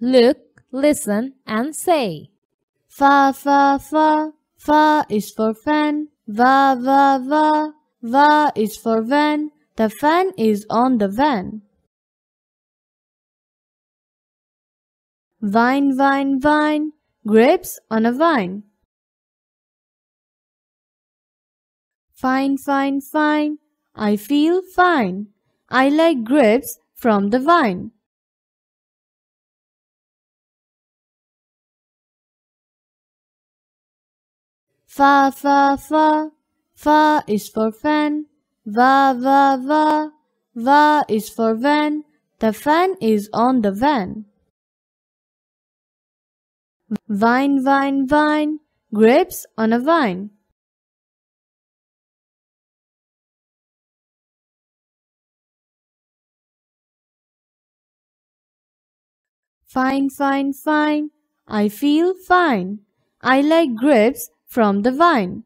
Look, listen and say. Fa, fa, fa. Fa is for fan. Va, va, va. Va is for van. The fan is on the van. Vine, vine, vine. Grapes on a vine. Fine, fine, fine. I feel fine. I like grapes from the vine. Fa, fa, fa. Fa is for fan. Va, va, va. Va is for van. The fan is on the van. Vine, vine, vine. Grapes on a vine. Fine, fine, fine. I feel fine. I like grapes from the vine.